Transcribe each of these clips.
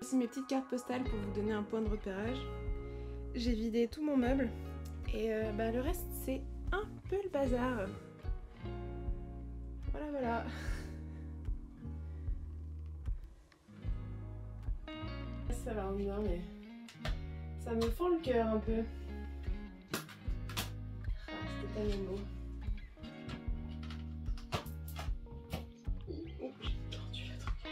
Voici mes petites cartes postales pour vous donner un point de repérage. J'ai vidé tout mon meuble et le reste c'est un peu le bazar. Voilà voilà. Ça va rendre bien mais ça me fend le cœur un peu. Ah, c'était tellement beau. Oh, j'ai tordu la truc.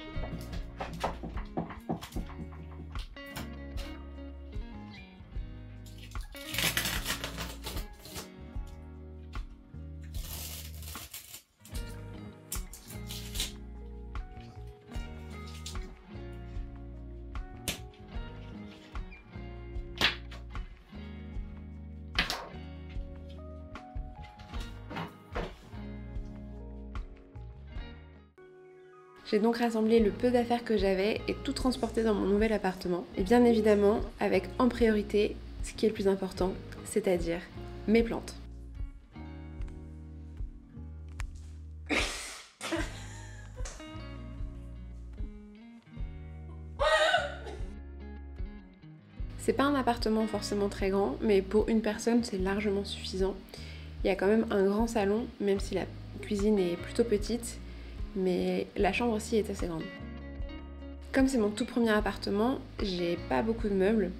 J'ai donc rassemblé le peu d'affaires que j'avais et tout transporté dans mon nouvel appartement. Et bien évidemment, avec en priorité ce qui est le plus important, c'est-à-dire mes plantes. C'est pas un appartement forcément très grand, mais pour une personne c'est largement suffisant. Il y a quand même un grand salon, même si la cuisine est plutôt petite, mais la chambre aussi est assez grande. Comme c'est mon tout premier appartement, j'ai pas beaucoup de meubles,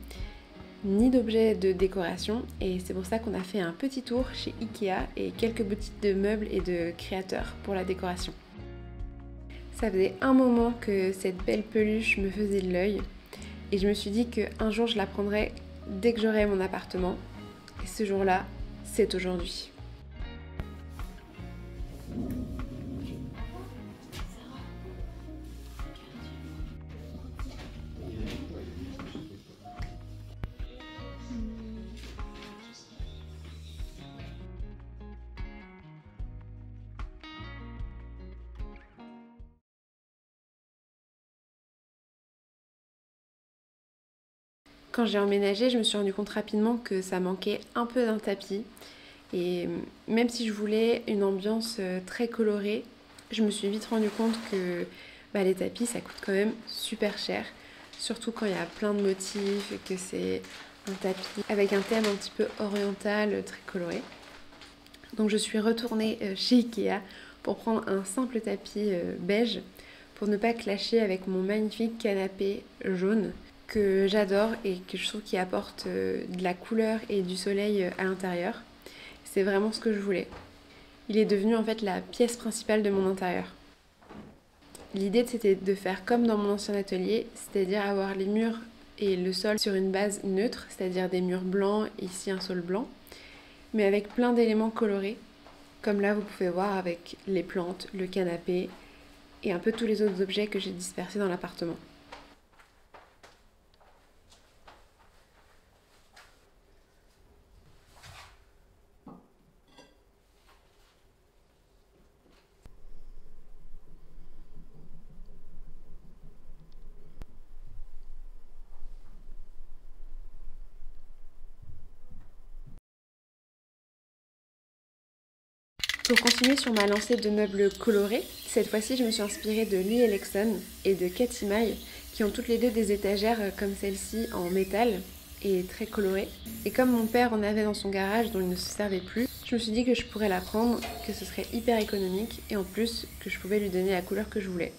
ni d'objets de décoration, et c'est pour ça qu'on a fait un petit tour chez Ikea et quelques boutiques de meubles et de créateurs pour la décoration. Ça faisait un moment que cette belle peluche me faisait de l'œil, et je me suis dit qu'un jour je la prendrais dès que j'aurai mon appartement, et ce jour-là, c'est aujourd'hui. Quand j'ai emménagé, je me suis rendu compte rapidement que ça manquait un peu d'un tapis. Et même si je voulais une ambiance très colorée, je me suis vite rendu compte que les tapis, ça coûte quand même super cher. Surtout quand il y a plein de motifs et que c'est un tapis avec un thème un petit peu oriental, très coloré. Donc je suis retournée chez Ikea pour prendre un simple tapis beige pour ne pas clasher avec mon magnifique canapé jaune que j'adore et que je trouve qui apporte de la couleur et du soleil à l'intérieur. C'est vraiment ce que je voulais. Il est devenu en fait la pièce principale de mon intérieur. L'idée c'était de faire comme dans mon ancien atelier, c'est-à-dire avoir les murs et le sol sur une base neutre, c'est-à-dire des murs blancs et ici un sol blanc, mais avec plein d'éléments colorés, comme là vous pouvez voir avec les plantes, le canapé et un peu tous les autres objets que j'ai dispersés dans l'appartement. Pour continuer sur ma lancée de meubles colorés, cette fois-ci je me suis inspirée de Lee Elexon et de Katy Mai qui ont toutes les deux des étagères comme celle-ci en métal et très colorées. Et comme mon père en avait dans son garage dont il ne se servait plus, je me suis dit que je pourrais la prendre, que ce serait hyper économique et en plus que je pouvais lui donner la couleur que je voulais.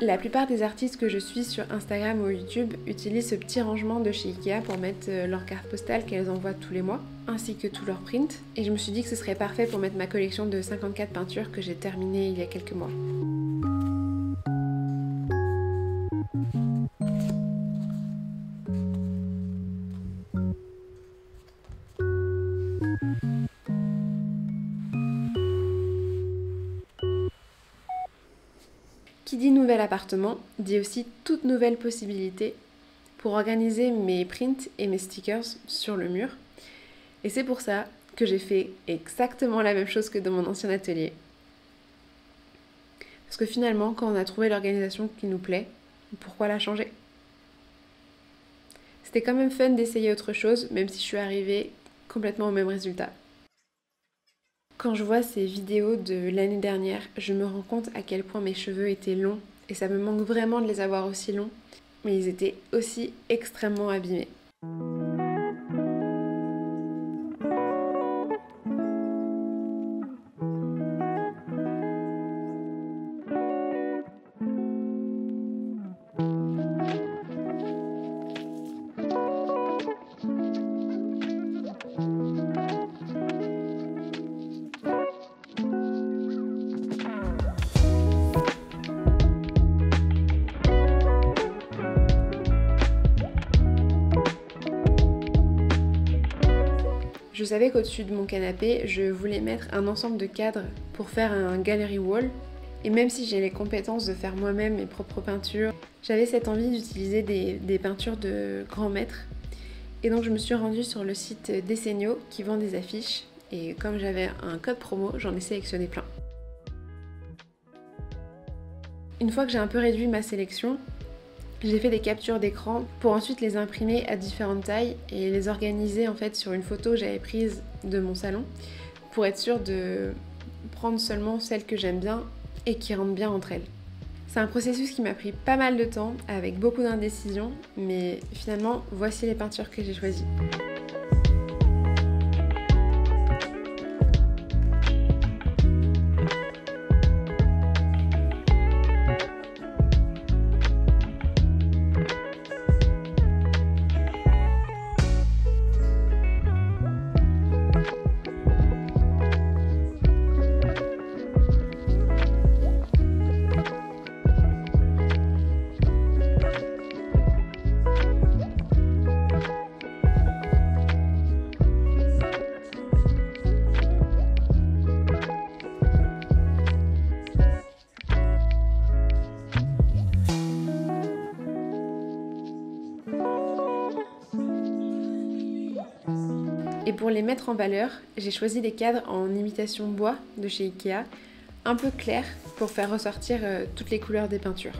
La plupart des artistes que je suis sur Instagram ou YouTube utilisent ce petit rangement de chez Ikea pour mettre leurs cartes postales qu'elles envoient tous les mois, ainsi que tous leurs prints. Et je me suis dit que ce serait parfait pour mettre ma collection de 54 peintures que j'ai terminée il y a quelques mois. Qui dit nouvel appartement, dit aussi toute nouvelle possibilité pour organiser mes prints et mes stickers sur le mur. Et c'est pour ça que j'ai fait exactement la même chose que dans mon ancien atelier. Parce que finalement, quand on a trouvé l'organisation qui nous plaît, pourquoi la changer? C'était quand même fun d'essayer autre chose, même si je suis arrivée complètement au même résultat. Quand je vois ces vidéos de l'année dernière, je me rends compte à quel point mes cheveux étaient longs et ça me manque vraiment de les avoir aussi longs, mais ils étaient aussi extrêmement abîmés. Je savais qu'au-dessus de mon canapé, je voulais mettre un ensemble de cadres pour faire un gallery wall. Et même si j'ai les compétences de faire moi-même mes propres peintures, j'avais cette envie d'utiliser des peintures de grands maîtres. Et donc je me suis rendue sur le site Dessegnio qui vend des affiches. Et comme j'avais un code promo, j'en ai sélectionné plein. Une fois que j'ai un peu réduit ma sélection, j'ai fait des captures d'écran pour ensuite les imprimer à différentes tailles et les organiser en fait sur une photo que j'avais prise de mon salon pour être sûre de prendre seulement celles que j'aime bien et qui rentrent bien entre elles. C'est un processus qui m'a pris pas mal de temps avec beaucoup d'indécision, mais finalement voici les peintures que j'ai choisies. Et pour les mettre en valeur, j'ai choisi des cadres en imitation bois de chez Ikea, un peu clairs pour faire ressortir toutes les couleurs des peintures.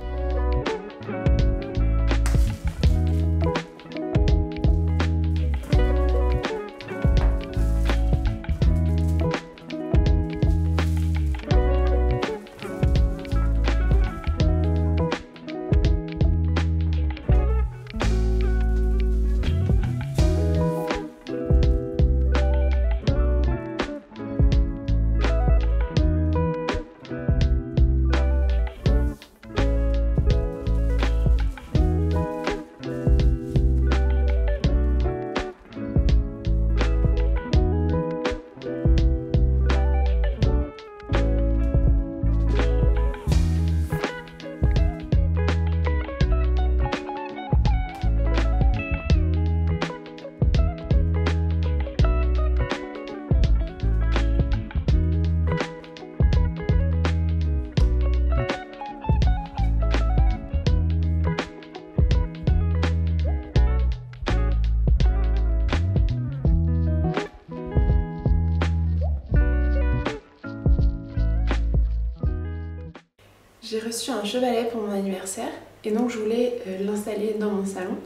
J'ai reçu un chevalet pour mon anniversaire et donc je voulais l'installer dans mon salon,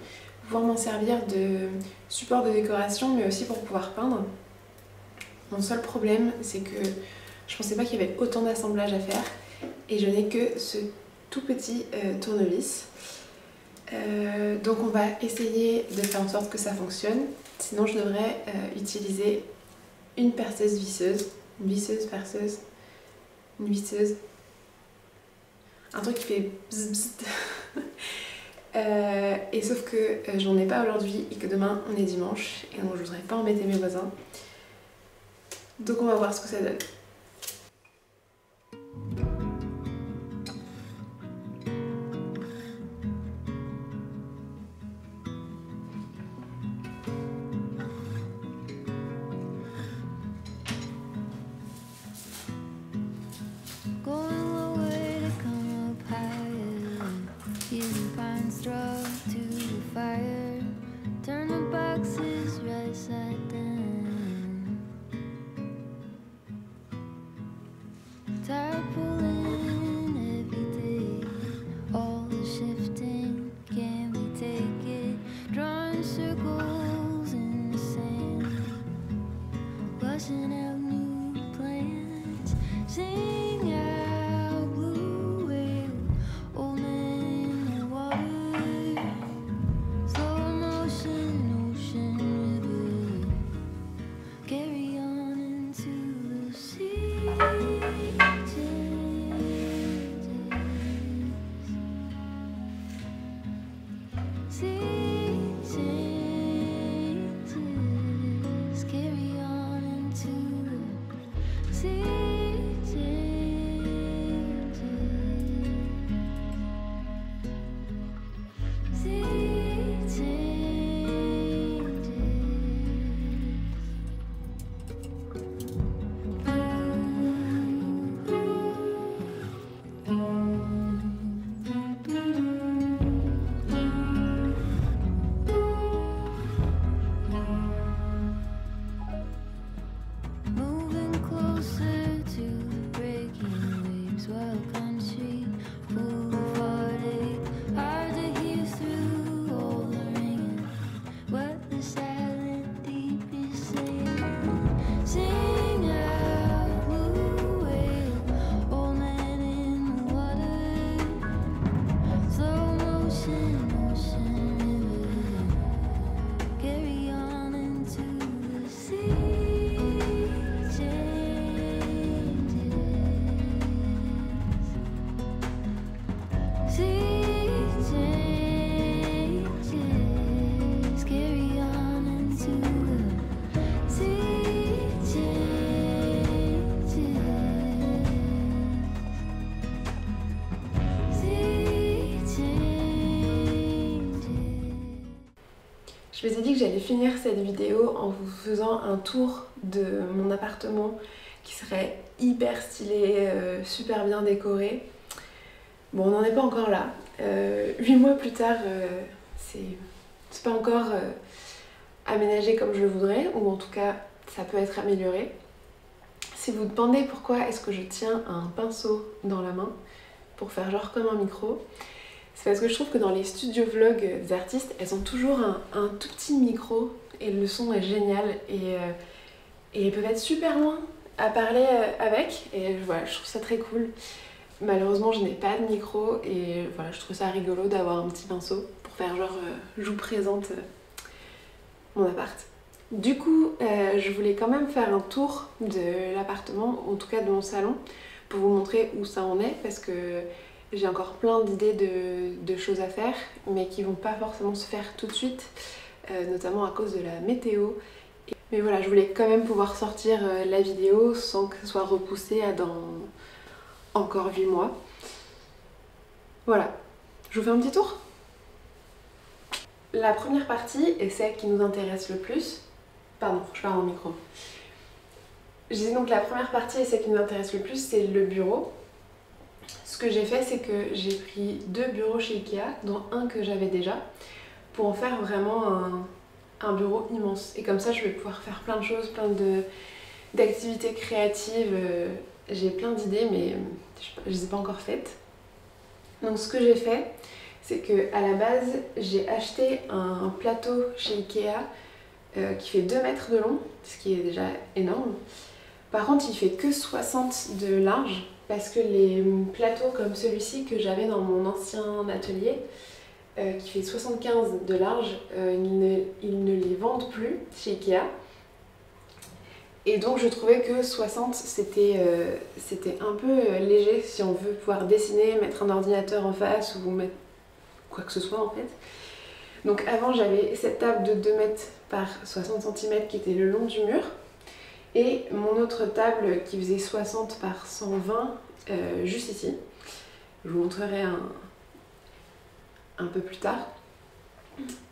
pouvoir m'en servir de support de décoration mais aussi pour pouvoir peindre. Mon seul problème c'est que je pensais pas qu'il y avait autant d'assemblage à faire et je n'ai que ce tout petit tournevis. Donc on va essayer de faire en sorte que ça fonctionne, sinon je devrais utiliser une perceuse visseuse, une visseuse perceuse, une visseuse. un truc qui fait bzz bzz. Et sauf que j'en ai pas aujourd'hui et que demain on est dimanche et donc je voudrais pas embêter mes voisins. Donc on va voir ce que ça donne. Je vous ai dit que j'allais finir cette vidéo en vous faisant un tour de mon appartement qui serait hyper stylé, super bien décoré. Bon, on n'en est pas encore là. 8 mois plus tard, c'est pas encore aménagé comme je le voudrais, ou en tout cas, ça peut être amélioré. Si vous vous demandez pourquoi est-ce que je tiens un pinceau dans la main pour faire genre comme un micro, c'est parce que je trouve que dans les studios vlog des artistes, elles ont toujours un tout petit micro et le son est génial et elles peuvent être super loin à parler avec et voilà, je trouve ça très cool. Malheureusement, je n'ai pas de micro et voilà, je trouve ça rigolo d'avoir un petit pinceau pour faire genre je vous présente mon appart. Du coup, je voulais quand même faire un tour de l'appartement, en tout cas de mon salon, pour vous montrer où ça en est parce que j'ai encore plein d'idées de choses à faire, mais qui vont pas forcément se faire tout de suite, notamment à cause de la météo. Mais voilà, je voulais quand même pouvoir sortir la vidéo sans que ce soit repoussé à dans encore 8 mois. Voilà, je vous fais un petit tour. La première partie est celle qui nous intéresse le plus. Pardon, je parle en micro. Je disais donc la première partie est celle qui nous intéresse le plus, c'est le bureau. Ce que j'ai fait, c'est que j'ai pris 2 bureaux chez Ikea, dont un que j'avais déjà, pour en faire vraiment un bureau immense. Et comme ça, je vais pouvoir faire plein de choses, plein d'activités créatives. J'ai plein d'idées, mais je ne les ai pas encore faites. Donc ce que j'ai fait, c'est qu'à la base, j'ai acheté un plateau chez Ikea qui fait 2 mètres de long, ce qui est déjà énorme. Par contre, il fait que 60 de large, parce que les plateaux comme celui-ci que j'avais dans mon ancien atelier, qui fait 75 de large, ils ne les vendent plus chez Ikea. Et donc je trouvais que 60 c'était un peu léger si on veut pouvoir dessiner, mettre un ordinateur en face ou mettre quoi que ce soit en fait. Donc avant j'avais cette table de 2 mètres par 60 cm qui était le long du mur. Et mon autre table qui faisait 60 par 120 juste ici. Je vous montrerai un peu plus tard.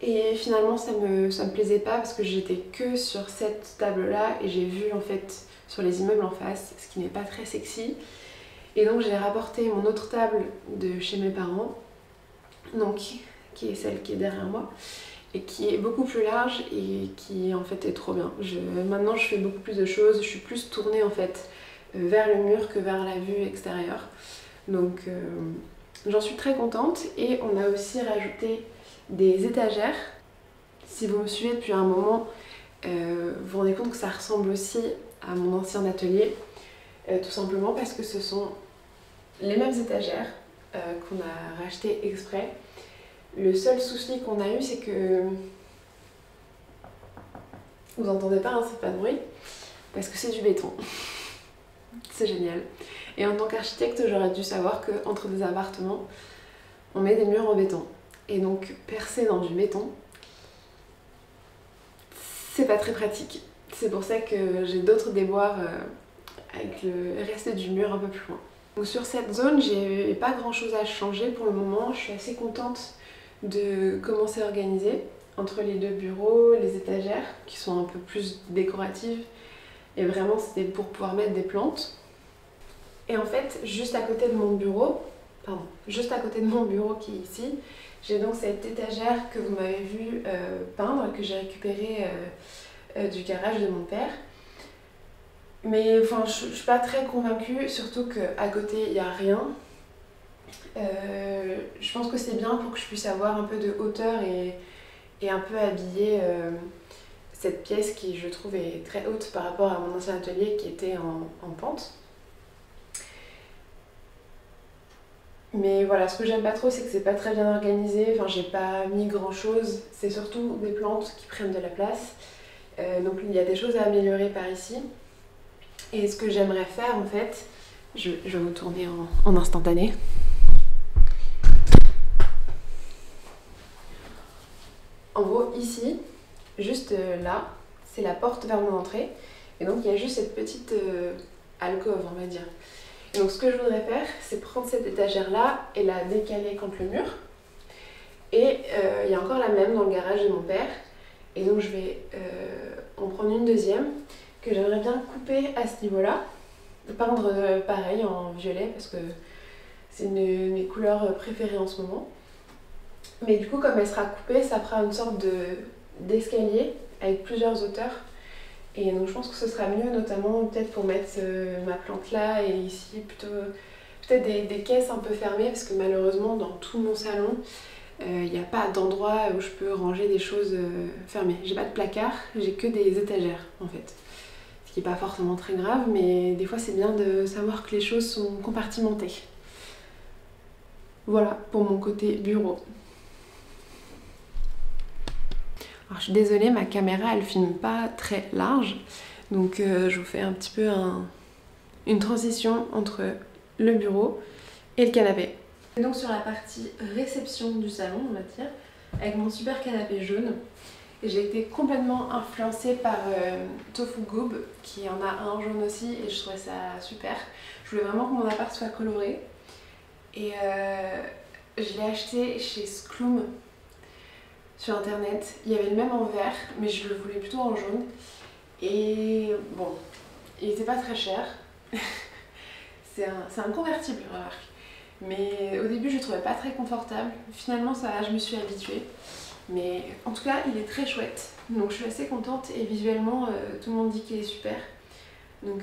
Et finalement ça me plaisait pas parce que j'étais que sur cette table là et j'ai vu en fait sur les immeubles en face, ce qui n'est pas très sexy. Et donc j'ai rapporté mon autre table de chez mes parents, donc qui est celle qui est derrière moi et qui est beaucoup plus large et qui en fait est trop bien. Maintenant je fais beaucoup plus de choses, je suis plus tournée en fait vers le mur que vers la vue extérieure. Donc j'en suis très contente. Et on a aussi rajouté des étagères. Si vous me suivez depuis un moment, vous vous rendez compte que ça ressemble aussi à mon ancien atelier, tout simplement parce que ce sont les mêmes étagères qu'on a rachetées exprès. Le seul souci qu'on a eu, c'est que vous entendez pas, hein, c'est pas de bruit, parce que c'est du béton. C'est génial. Et en tant qu'architecte, j'aurais dû savoir qu'entre des appartements, on met des murs en béton. Et donc percer dans du béton, c'est pas très pratique. C'est pour ça que j'ai d'autres déboires avec le reste du mur un peu plus loin. Donc sur cette zone, j'ai pas grand chose à changer pour le moment. Je suis assez contente de comment c'est organisé entre les deux bureaux, les étagères qui sont un peu plus décoratives. Et vraiment c'était pour pouvoir mettre des plantes. Et en fait, juste à côté de mon bureau qui est ici, j'ai donc cette étagère que vous m'avez vu peindre, que j'ai récupérée du garage de mon père. Mais enfin, je suis pas très convaincue, surtout qu'à côté il n'y a rien. Je pense que c'est bien pour que je puisse avoir un peu de hauteur et un peu habiller cette pièce qui, je trouve, est très haute par rapport à mon ancien atelier qui était en pente. Mais voilà, ce que j'aime pas trop, c'est que c'est pas très bien organisé. Enfin, j'ai pas mis grand chose. C'est surtout des plantes qui prennent de la place. Donc il y a des choses à améliorer par ici. Et ce que j'aimerais faire en fait, je vais vous tourner en instantané. En gros, ici, juste là, c'est la porte vers mon entrée. Et donc il y a juste cette petite alcôve, on va dire. Et donc ce que je voudrais faire, c'est prendre cette étagère-là et la décaler contre le mur. Et il y a encore la même dans le garage de mon père. Et donc je vais en prendre une deuxième que j'aimerais bien couper à ce niveau-là. Peindre pareil en violet parce que c'est une de mes couleurs préférées en ce moment. Mais du coup, comme elle sera coupée, ça fera une sorte d'escalier avec plusieurs hauteurs. Et donc je pense que ce sera mieux, notamment peut-être pour mettre ma plante là et ici, plutôt peut-être des caisses un peu fermées parce que malheureusement dans tout mon salon, il n'y a pas d'endroit où je peux ranger des choses fermées. J'ai pas de placard, j'ai que des étagères en fait. Ce qui n'est pas forcément très grave, mais des fois c'est bien de savoir que les choses sont compartimentées. Voilà pour mon côté bureau. Alors je suis désolée, ma caméra elle filme pas très large, donc je vous fais un petit peu une transition entre le bureau et le canapé. Et donc sur la partie réception du salon, on va dire, avec mon super canapé jaune, j'ai été complètement influencée par Tofu Goob, qui en a un jaune aussi, et je trouvais ça super. Je voulais vraiment que mon appart soit coloré, et je l'ai acheté chez Skloom sur internet. Il y avait le même en vert, mais je le voulais plutôt en jaune. Et bon, il n'était pas très cher. C'est un convertible, remarque. Mais au début, je le trouvais pas très confortable. Finalement, ça va, je me suis habituée. Mais en tout cas, il est très chouette. Donc je suis assez contente et visuellement, tout le monde dit qu'il est super. Donc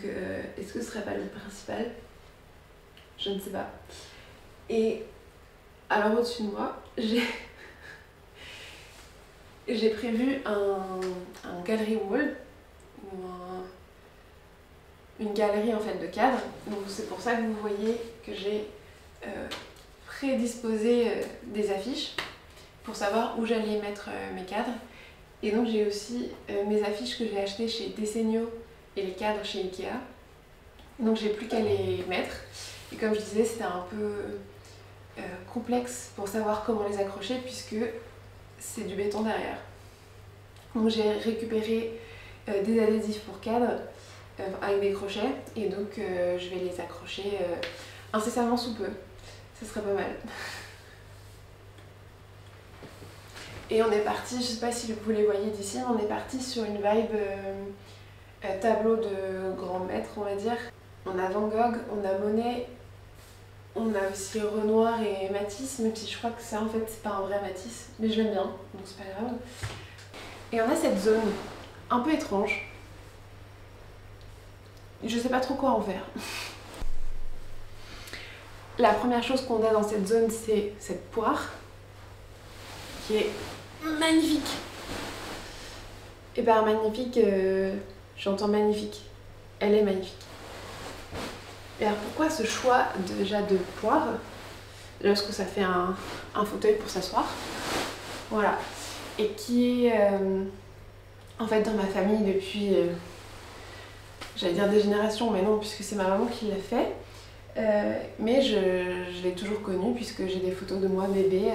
est-ce que ce serait pas le principal? Je ne sais pas. Et alors au-dessus de moi, j'ai prévu un gallery wall, ou une galerie en fait de cadres. Donc c'est pour ça que vous voyez que j'ai prédisposé des affiches pour savoir où j'allais mettre mes cadres. Et donc j'ai aussi mes affiches que j'ai achetées chez Desenio et les cadres chez Ikea. Donc j'ai plus qu'à les mettre. Et comme je disais, c'était un peu complexe pour savoir comment les accrocher puisque c'est du béton derrière. Donc j'ai récupéré des adhésifs pour cadre avec des crochets et donc je vais les accrocher incessamment sous peu. Ça serait pas mal. Et on est parti, je sais pas si vous les voyez d'ici, mais on est parti sur une vibe tableau de grand maître, on va dire. On a Van Gogh, on a Monet, on a aussi Renoir et Matisse, même si je crois que ça en fait c'est pas un vrai Matisse, mais je l'aime bien, donc c'est pas grave. Et on a cette zone un peu étrange. Je sais pas trop quoi en faire. La première chose qu'on a dans cette zone, c'est cette poire qui est magnifique. Et par magnifique, j'entends magnifique. Elle est magnifique. Et alors pourquoi ce choix déjà de poire? Déjà parce que ça fait un fauteuil pour s'asseoir. Voilà. Et qui est en fait dans ma famille depuis, j'allais dire des générations, mais non, puisque c'est ma maman qui l'a fait. Mais je l'ai toujours connue puisque j'ai des photos de moi bébé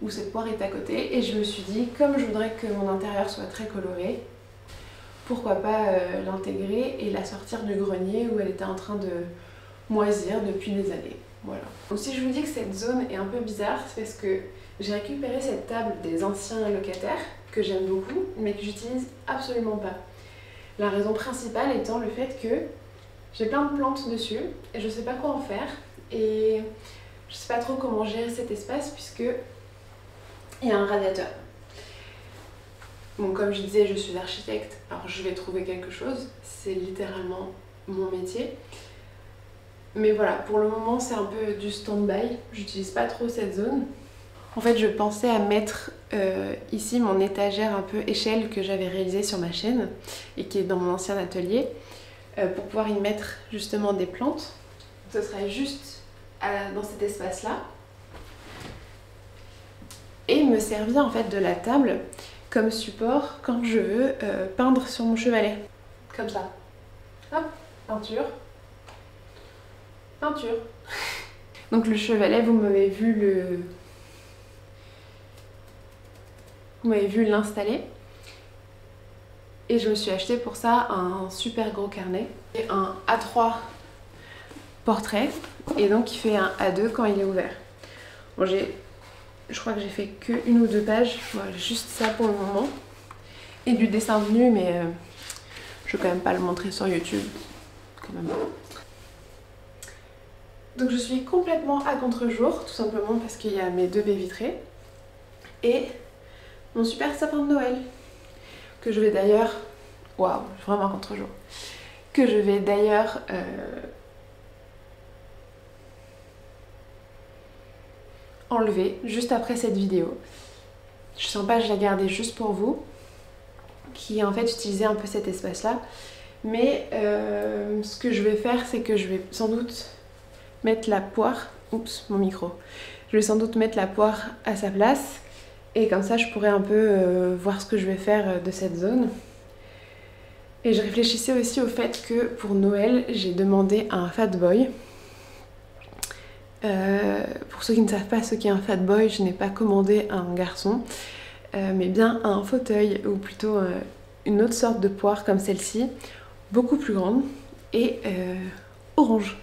où cette poire est à côté. Et je me suis dit, comme je voudrais que mon intérieur soit très coloré, pourquoi pas l'intégrer et la sortir du grenier où elle était en train de moisir depuis des années. Voilà. Donc si je vous dis que cette zone est un peu bizarre, c'est parce que j'ai récupéré cette table des anciens locataires que j'aime beaucoup, mais que j'utilise absolument pas. La raison principale étant le fait que j'ai plein de plantes dessus et je sais pas quoi en faire et je sais pas trop comment gérer cet espace puisque il y a un radiateur. Bon, comme je disais, je suis architecte, alors je vais trouver quelque chose, c'est littéralement mon métier. Mais voilà, pour le moment c'est un peu du stand-by, j'utilise pas trop cette zone. En fait, je pensais à mettre ici mon étagère un peu échelle que j'avais réalisée sur ma chaîne et qui est dans mon ancien atelier pour pouvoir y mettre justement des plantes. Ce serait juste dans cet espace-là et me servir en fait de la table comme support quand je veux peindre sur mon chevalet. Comme ça. Hop, peinture. Peinture. Donc le chevalet, vous m'avez vu l'installer. Et je me suis acheté pour ça un super gros carnet. Et un A3 portrait. Et donc il fait un A2 quand il est ouvert. Bon, je crois que j'ai fait que 1 ou 2 pages. Voilà, juste ça pour le moment. Et du dessin de nu, mais je vais quand même pas le montrer sur YouTube. Quand même. Donc je suis complètement à contre-jour, tout simplement parce qu'il y a mes 2 baies vitrées. Et mon super sapin de Noël. Que je vais d'ailleurs... Waouh, vraiment à contre-jour. Que je vais d'ailleurs... enlever juste après cette vidéo. Je sens pas, je l'ai gardé juste pour vous, qui en fait utilisait un peu cet espace là, mais ce que je vais faire, c'est que je vais sans doute mettre la poire, oups mon micro, je vais sans doute mettre la poire à sa place et comme ça je pourrais un peu voir ce que je vais faire de cette zone. Et je réfléchissais aussi au fait que pour Noël j'ai demandé un fat boy. Pour ceux qui ne savent pas ce qu'est un fat boy, je n'ai pas commandé un garçon, mais bien un fauteuil, ou plutôt une autre sorte de poire comme celle-ci, beaucoup plus grande et orange,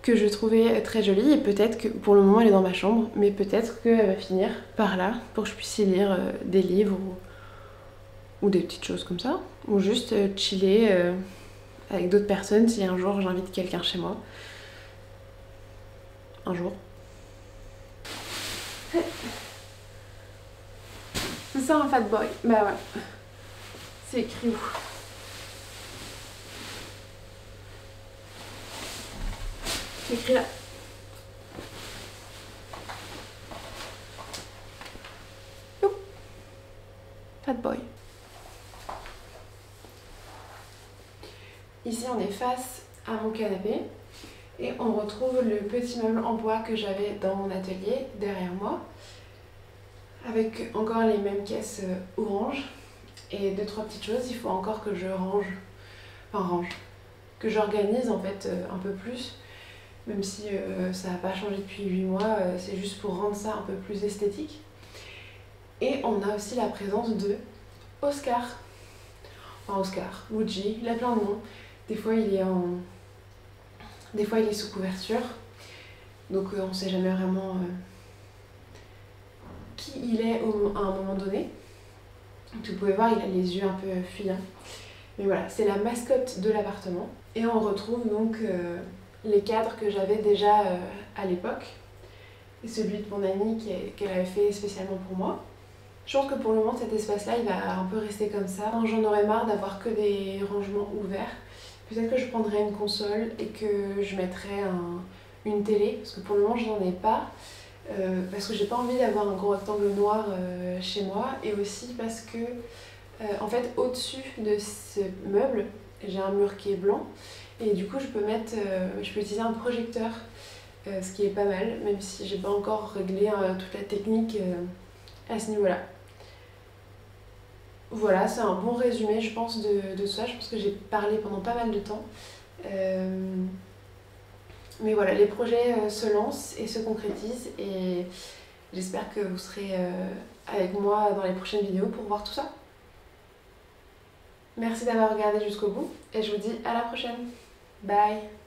que je trouvais très jolie. Et peut-être que pour le moment elle est dans ma chambre, mais peut-être qu'elle va finir par là pour que je puisse y lire des livres ou des petites choses comme ça, ou juste chiller avec d'autres personnes si un jour j'invite quelqu'un chez moi. Un jour. C'est ça un fat boy. Bah ouais. C'est écrit où? C'est écrit là. Ouh. Fat boy. Ici on est face à mon canapé. Et on retrouve le petit meuble en bois que j'avais dans mon atelier derrière moi, avec encore les mêmes caisses orange. Et deux, trois petites choses, il faut encore que je que j'organise en fait un peu plus. Même si ça n'a pas changé depuis 8 mois, c'est juste pour rendre ça un peu plus esthétique. Et on a aussi la présence de Oscar. Enfin Oscar, Muji, il a plein de noms. Des fois il est sous couverture. Donc on ne sait jamais vraiment qui il est à un moment donné. Donc, vous pouvez voir, il a les yeux un peu fuyants. Mais voilà, c'est la mascotte de l'appartement. Et on retrouve donc les cadres que j'avais déjà à l'époque. Et celui de mon amie qu'elle avait fait spécialement pour moi. Je pense que pour le moment, cet espace-là, il va un peu rester comme ça. J'en aurais marre d'avoir que des rangements ouverts. Peut-être que je prendrai une console et que je mettrai une télé, parce que pour le moment, je n'en ai pas. Parce que j'ai pas envie d'avoir un gros rectangle noir chez moi. Et aussi parce que, en fait, au-dessus de ce meuble, j'ai un mur qui est blanc. Et du coup, je peux utiliser un projecteur, ce qui est pas mal, même si j'ai pas encore réglé toute la technique à ce niveau-là. Voilà, c'est un bon résumé, je pense, de ça. Je pense que j'ai parlé pendant pas mal de temps. Mais voilà, les projets se lancent et se concrétisent. Et j'espère que vous serez avec moi dans les prochaines vidéos pour voir tout ça. Merci d'avoir regardé jusqu'au bout et je vous dis à la prochaine. Bye!